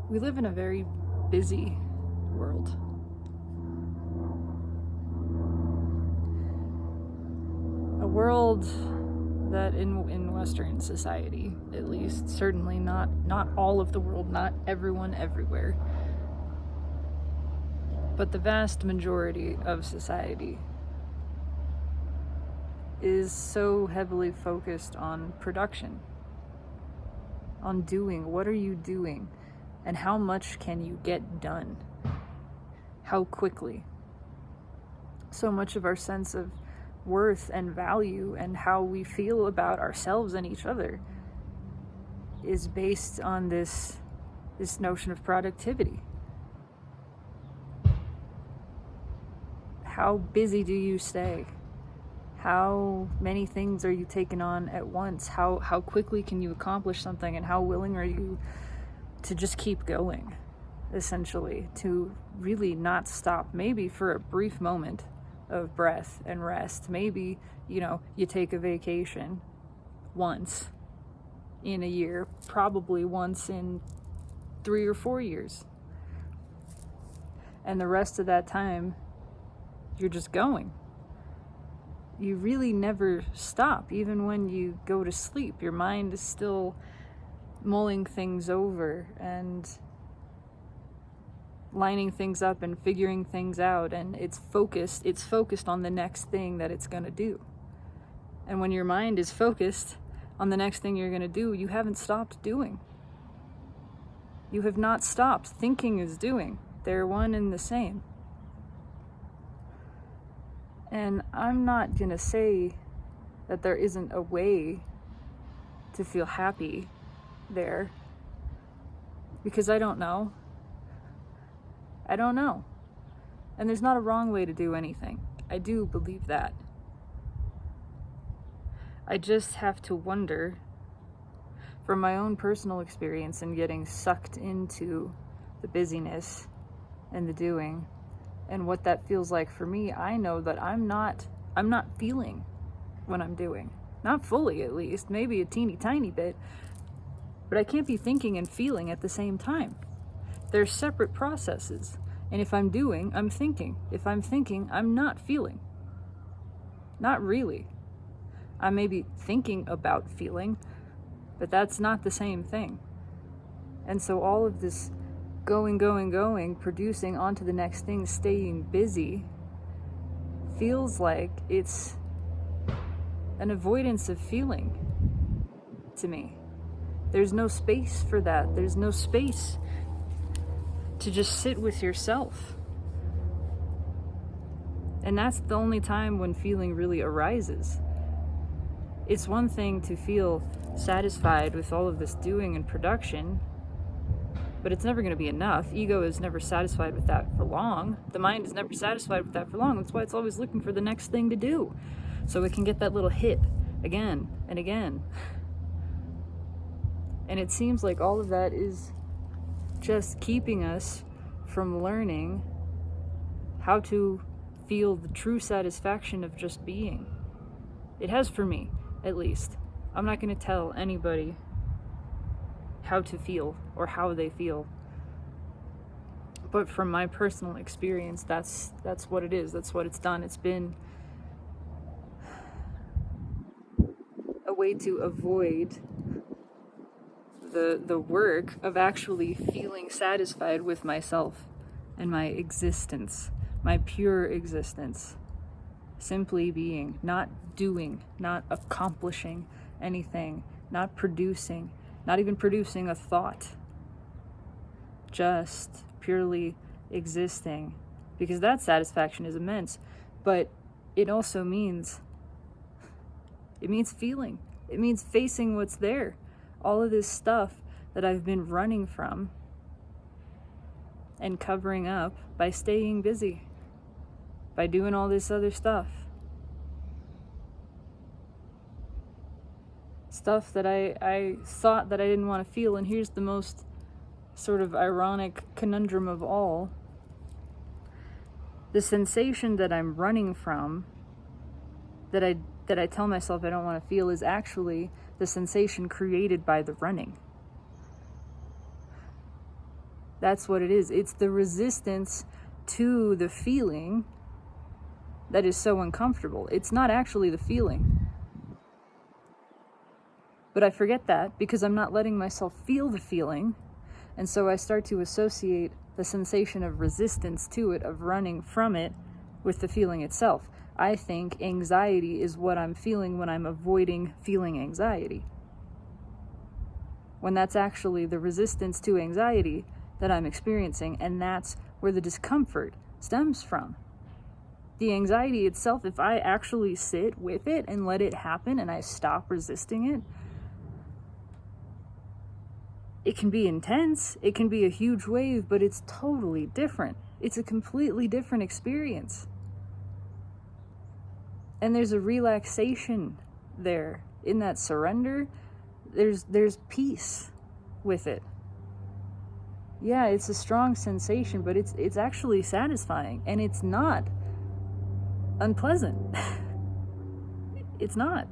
We live in a very busy world. A world that in Western society, at least, certainly not all of the world, not everyone everywhere, but the vast majority of society is so heavily focused on production, on doing. What are you doing? And how much can you get done? How quickly? So much of our sense of worth and value and how we feel about ourselves and each other is based on this notion of productivity. How busy do you stay? How many things are you taking on at once? How quickly can you accomplish something, and how willing are you to just keep going, essentially, to really not stop, maybe for a brief moment of breath and rest. Maybe, you take a vacation once in a year, probably once in 3 or 4 years. And the rest of that time, you're just going. You really never stop. Even when you go to sleep, your mind is still mulling things over and lining things up and figuring things out, and it's focused on the next thing that it's going to do. And when your mind is focused on the next thing you're going to do, you haven't stopped doing. You have not stopped. Thinking is doing. They're one and the same. And I'm not going to say that there isn't a way to feel happy there, because I don't know. And there's not a wrong way to do anything. I do believe that. I just have to wonder, from my own personal experience in getting sucked into the busyness and the doing, and what that feels like for me. I know that I'm not feeling when I'm doing. Not fully, at least. Maybe a teeny tiny bit. But I can't be thinking and feeling at the same time. They're separate processes. And if I'm doing, I'm thinking. If I'm thinking, I'm not feeling. Not really. I may be thinking about feeling, but that's not the same thing. And so all of this going, producing onto the next thing, staying busy, feels like it's an avoidance of feeling to me. There's no space for that. There's no space to just sit with yourself. And that's the only time when feeling really arises. It's one thing to feel satisfied with all of this doing and production, but it's never going to be enough. Ego is never satisfied with that for long. The mind is never satisfied with that for long. That's why it's always looking for the next thing to do, so it can get that little hit again and again. And it seems like all of that is just keeping us from learning how to feel the true satisfaction of just being. It has for me, at least. I'm not going to tell anybody how to feel or how they feel. But from my personal experience, that's what it is. That's what it's done. It's been a way to avoid the work of actually feeling satisfied with myself and my existence, my pure existence. Simply being, not doing, not accomplishing anything, not producing, not even producing a thought, just purely existing, because that satisfaction is immense. But it also means feeling. It means facing what's there. All of this stuff that I've been running from and covering up by staying busy, by doing all this other stuff. Stuff that I thought that I didn't want to feel. And here's the most sort of ironic conundrum of all. The sensation that I'm running from, that I tell myself I don't want to feel, is actually the sensation created by the running. That's what it is. It's the resistance to the feeling that is so uncomfortable. It's not actually the feeling. But I forget that because I'm not letting myself feel the feeling. And so I start to associate the sensation of resistance to it, of running from it, with the feeling itself. I think anxiety is what I'm feeling when I'm avoiding feeling anxiety, when that's actually the resistance to anxiety that I'm experiencing, and that's where the discomfort stems from. The anxiety itself, if I actually sit with it and let it happen and I stop resisting it, it can be intense, it can be a huge wave, but it's totally different. It's a completely different experience. And there's a relaxation there in that surrender. There's peace with it. Yeah, it's a strong sensation, but it's actually satisfying, and it's not unpleasant. It's not.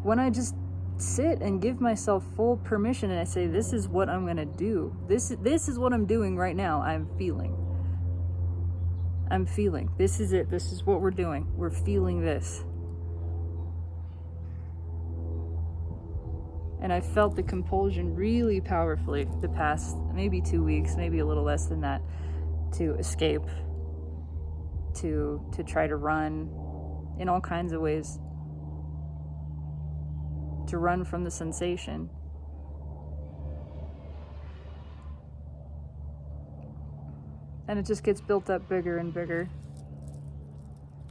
When I just sit and give myself full permission and I say, this is what I'm going to do. This is what I'm doing right now. I'm feeling. This is it. This is what we're doing. We're feeling this. And I felt the compulsion really powerfully the past maybe 2 weeks, maybe a little less than that, to escape, to try to run in all kinds of ways, to run from the sensation. And it just gets built up bigger and bigger.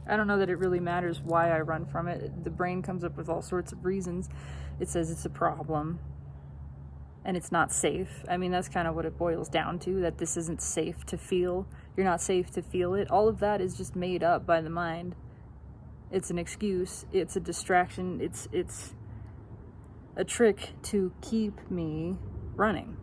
I don't know that it really matters why I run from it. The brain comes up with all sorts of reasons. It says it's a problem and it's not safe. I mean, that's kind of what it boils down to, that this isn't safe to feel. You're not safe to feel it. All of that is just made up by the mind. It's an excuse. It's a distraction. It's a trick to keep me running.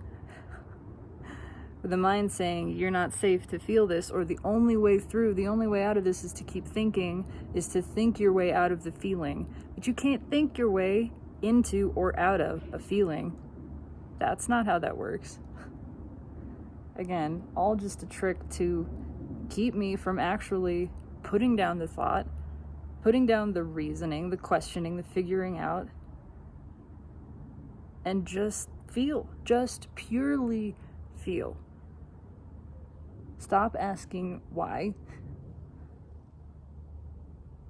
With the mind saying you're not safe to feel this, or the only way through, the only way out of this is to keep thinking, is to think your way out of the feeling. But you can't think your way into or out of a feeling. That's not how that works. Again, all just a trick to keep me from actually putting down the thought, putting down the reasoning, the questioning, the figuring out, and just feel, just purely feel. Stop asking why.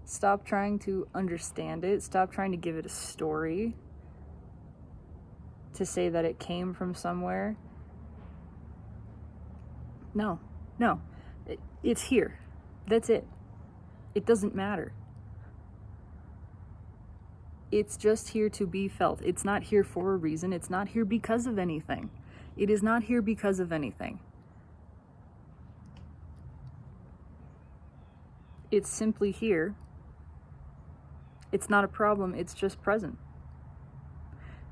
Stop trying to understand it. Stop trying to give it a story, to say that it came from somewhere. No. It's here. That's it. It doesn't matter. It's just here to be felt. It's not here for a reason. It's not here because of anything. It is not here because of anything. It's simply here. It's not a problem. It's just present.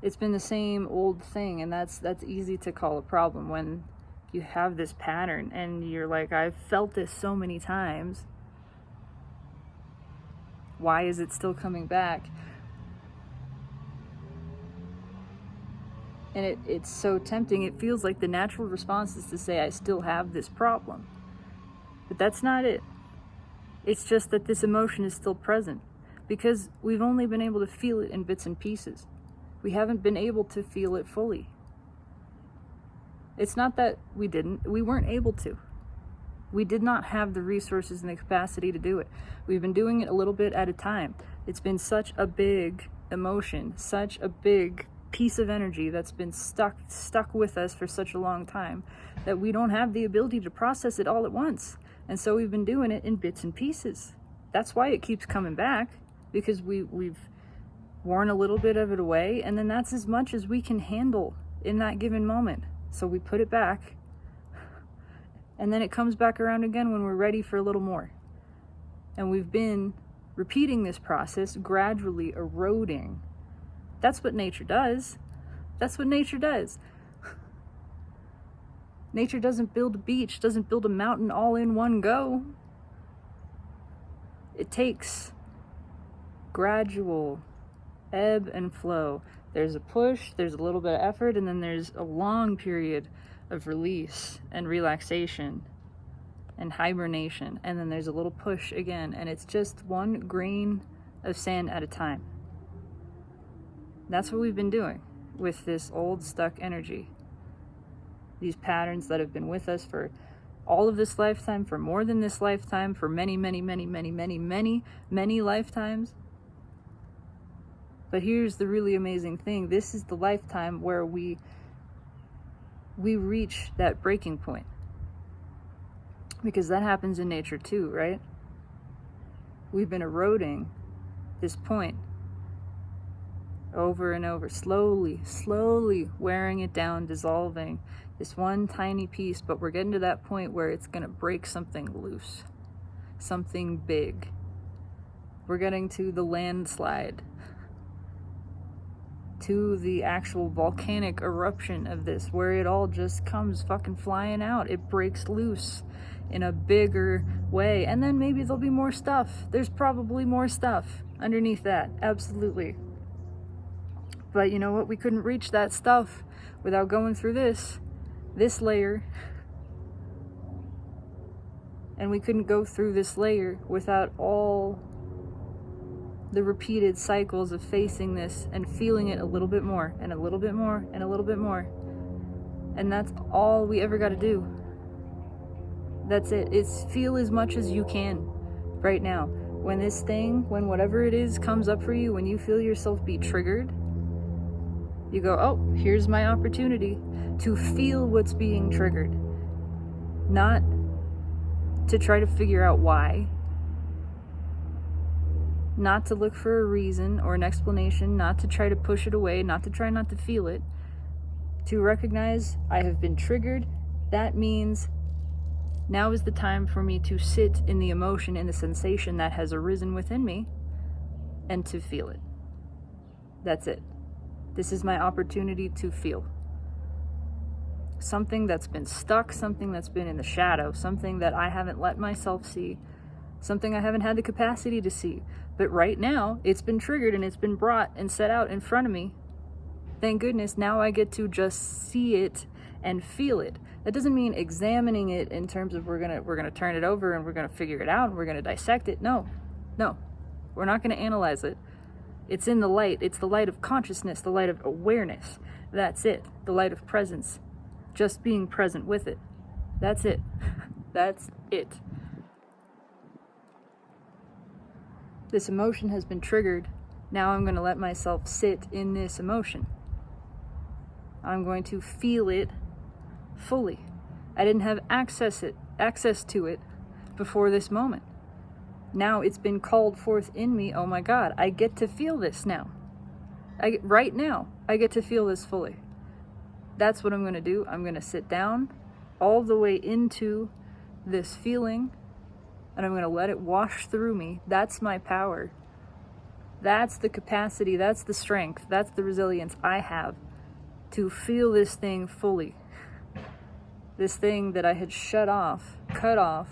It's been the same old thing, and that's easy to call a problem when you have this pattern and you're like, I've felt this so many times. Why is it still coming back? And it's so tempting. It feels like the natural response is to say, I still have this problem. But that's not it. It's just that this emotion is still present because we've only been able to feel it in bits and pieces. We haven't been able to feel it fully. It's not that we weren't able to. We did not have the resources and the capacity to do it. We've been doing it a little bit at a time. It's been such a big emotion, such a big piece of energy that's been stuck with us for such a long time that we don't have the ability to process it all at once. And so we've been doing it in bits and pieces. That's why it keeps coming back, because we've worn a little bit of it away, and then that's as much as we can handle in that given moment. So we put it back, and then it comes back around again when we're ready for a little more. And we've been repeating this process, gradually eroding. That's what nature does. That's what nature does. Nature doesn't build a beach, doesn't build a mountain all in one go. It takes gradual ebb and flow, There's a push, there's a little bit of effort, and then there's a long period of release and relaxation and hibernation, and then there's a little push again, and it's just one grain of sand at a time. That's what we've been doing with this old stuck energy. These patterns that have been with us for all of this lifetime, for more than this lifetime, for many, many, many, many, many, many, many lifetimes. But here's the really amazing thing. This is the lifetime where we reach that breaking point. Because that happens in nature too, right? We've been eroding this point over and over, slowly wearing it down, dissolving this one tiny piece, but we're getting to that point where it's going to break something loose, something big. We're getting to the landslide, to the actual volcanic eruption of this, where it all just comes fucking flying out. It breaks loose in a bigger way, and then maybe there'll be more stuff. There's probably more stuff underneath that, absolutely. But you know what? We couldn't reach that stuff without going through this layer. And we couldn't go through this layer without all the repeated cycles of facing this and feeling it a little bit more and a little bit more and a little bit more. And that's all we ever got to do. That's it. It's feel as much as you can right now. When this thing, when whatever it is comes up for you, when you feel yourself be triggered, you go, oh, here's my opportunity to feel what's being triggered. Not to try to figure out why. Not to look for a reason or an explanation. Not to try to push it away. Not to try not to feel it. To recognize I have been triggered. That means now is the time for me to sit in the emotion and the sensation that has arisen within me and to feel it. That's it. This is my opportunity to feel. Something that's been stuck, something that's been in the shadow, something that I haven't let myself see, something I haven't had the capacity to see. But right now, it's been triggered and it's been brought and set out in front of me. Thank goodness, now I get to just see it and feel it. That doesn't mean examining it in terms of we're gonna turn it over and we're gonna figure it out and we're gonna dissect it. No, we're not gonna analyze it. It's in the light. It's the light of consciousness, the light of awareness. That's it. The light of presence. Just being present with it. That's it. That's it. This emotion has been triggered. Now I'm going to let myself sit in this emotion. I'm going to feel it fully. I didn't have access to it before this moment. Now it's been called forth in me. Oh my God, I get to feel this now. Right now, I get to feel this fully. That's what I'm going to do. I'm going to sit down all the way into this feeling, and I'm going to let it wash through me. That's my power. That's the capacity, that's the strength, that's the resilience I have to feel this thing fully. This thing that I had cut off,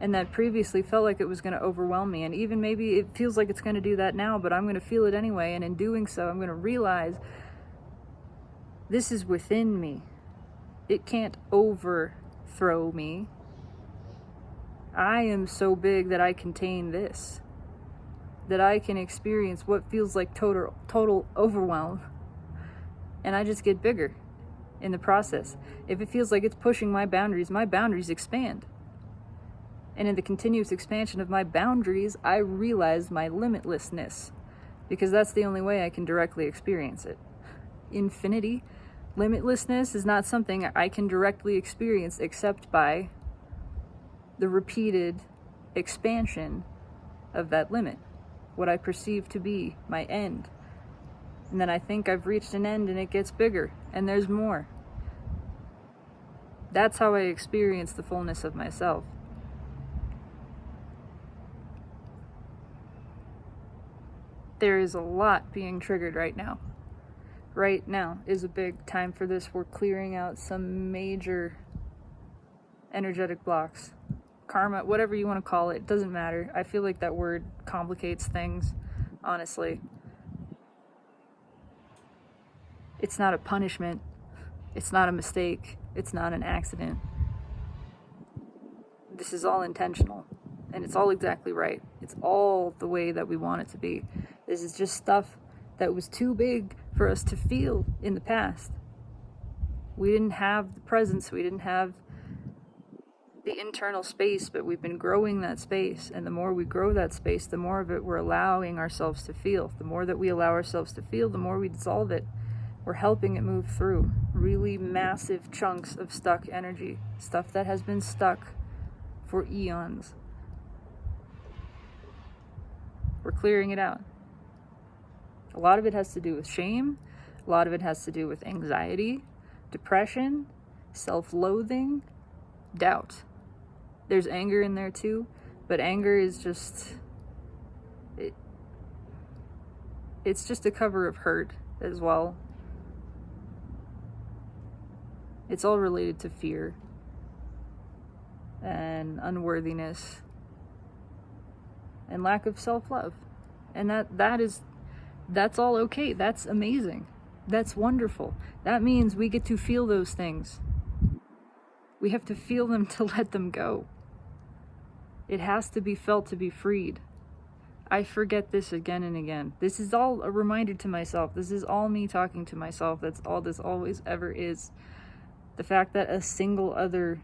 and that previously felt like it was going to overwhelm me. And even maybe it feels like it's going to do that now, but I'm going to feel it anyway. And in doing so, I'm going to realize this is within me. It can't overthrow me. I am so big that I contain this. That I can experience what feels like total overwhelm. And I just get bigger in the process. If it feels like it's pushing my boundaries expand. And in the continuous expansion of my boundaries, I realize my limitlessness, because that's the only way I can directly experience it. Infinity, limitlessness is not something I can directly experience except by the repeated expansion of that limit, what I perceive to be my end. And then I think I've reached an end and it gets bigger and there's more. That's how I experience the fullness of myself. There is a lot being triggered right now. Right now is a big time for this. We're clearing out some major energetic blocks. Karma, whatever you want to call it, doesn't matter. I feel like that word complicates things, honestly. It's not a punishment. It's not a mistake. It's not an accident. This is all intentional. And it's all exactly right. It's all the way that we want it to be. This is just stuff that was too big for us to feel in the past. We didn't have the presence. We didn't have the internal space, but we've been growing that space. And the more we grow that space, the more of it we're allowing ourselves to feel. The more that we allow ourselves to feel, the more we dissolve it. We're helping it move through really massive chunks of stuck energy, stuff that has been stuck for eons. We're clearing it out. A lot of it has to do with shame. A lot of it has to do with anxiety, depression, self-loathing, doubt. There's anger in there too, but anger is just, it's just a cover of hurt as well. It's all related to fear and unworthiness and lack of self-love. And that's all okay. That's amazing. That's wonderful. That means we get to feel those things. We have to feel them to let them go. It has to be felt to be freed. I forget this again and again. This is all a reminder to myself. This is all me talking to myself. That's all this always ever is. The fact that a single other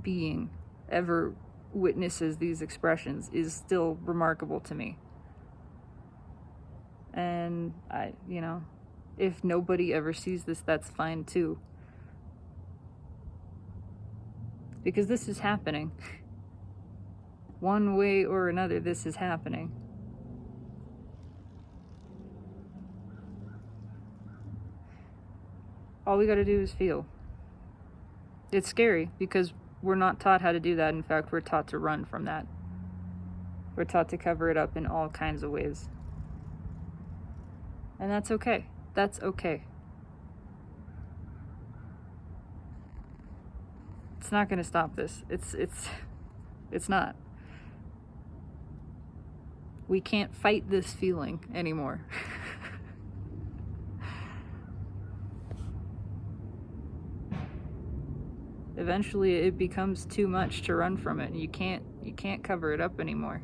being ever witnesses these expressions is still remarkable to me. And if nobody ever sees this, that's fine too. Because this is happening. One way or another, this is happening. All we gotta do is feel. It's scary because we're not taught how to do that. In fact, we're taught to run from that. We're taught to cover it up in all kinds of ways. And that's okay. That's okay. It's not going to stop this. It's not. We can't fight this feeling anymore. Eventually it becomes too much to run from it, and you can't cover it up anymore.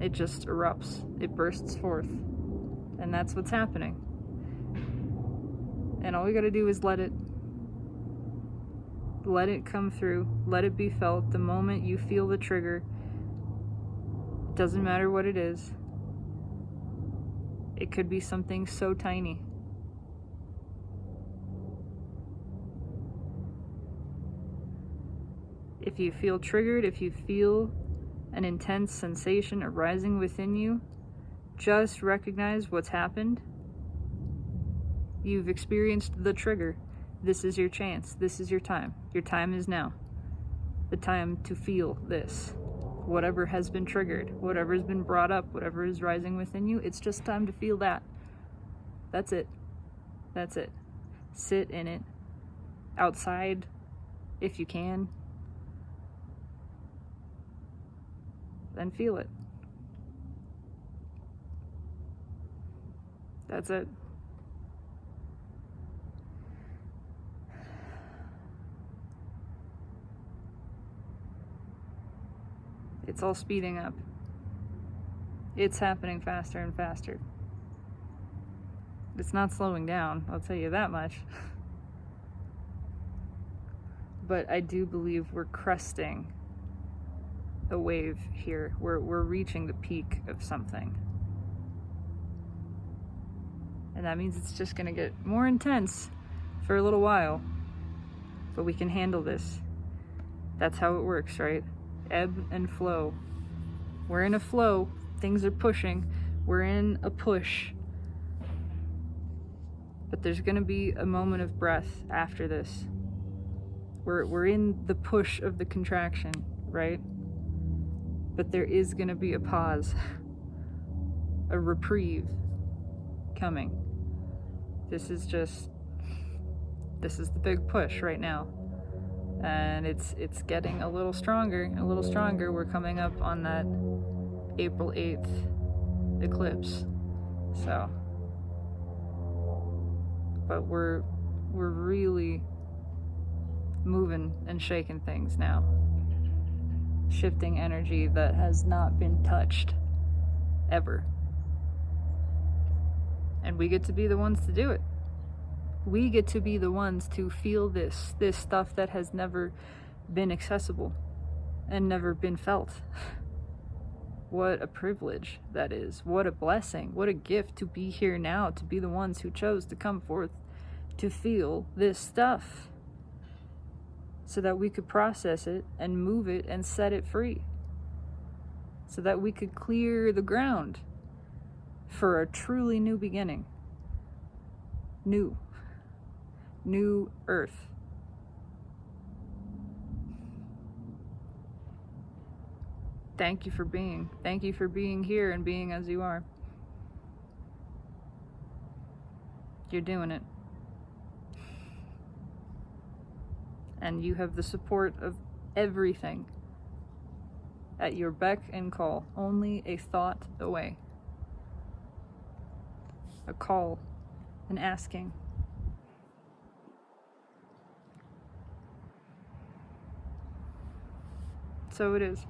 It just erupts. It bursts forth. And that's what's happening. And all we gotta do is let it come through. Let it be felt. The moment you feel the trigger, it doesn't matter what it is. It could be something so tiny. If you feel triggered, if you feel an intense sensation arising within you, just recognize what's happened. You've experienced the trigger. This is your chance. This is your time. Your time is now. The time to feel this. Whatever has been triggered, whatever has been brought up, whatever is rising within you, it's just time to feel that. That's it. That's it. Sit in it. Outside, if you can. Then feel it. That's it. It's all speeding up. It's happening faster and faster. It's not slowing down, I'll tell you that much. But I do believe we're cresting a wave here. We're reaching the peak of something. And that means it's just going to get more intense for a little while. But we can handle this. That's how it works, right? Ebb and flow. We're in a flow. Things are pushing. We're in a push. But there's going to be a moment of breath after this. We're in the push of the contraction, right? But there is going to be a pause, a reprieve coming. This is the big push right now. And it's getting a little stronger. We're coming up on that April 8th eclipse. So, but we're really moving and shaking things now, shifting energy that has not been touched ever, and we get to be the ones to do it. We get to be the ones to feel this stuff that has never been accessible and never been felt. What a privilege that is. What a blessing. What a gift to be here now, to be the ones who chose to come forth to feel this stuff so that we could process it and move it and set it free, so that we could clear the ground for a truly new beginning. New earth. Thank you for being. Thank you for being here and being as you are. You're doing it. And you have the support of everything at your beck and call, only a thought away. A call, an asking. So it is.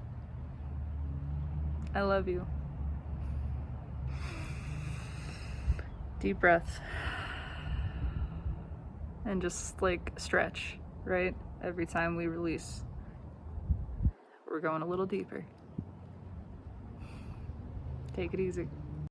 I love you. Deep breath. And just like stretch, right? Every time we release, we're going a little deeper. Take it easy.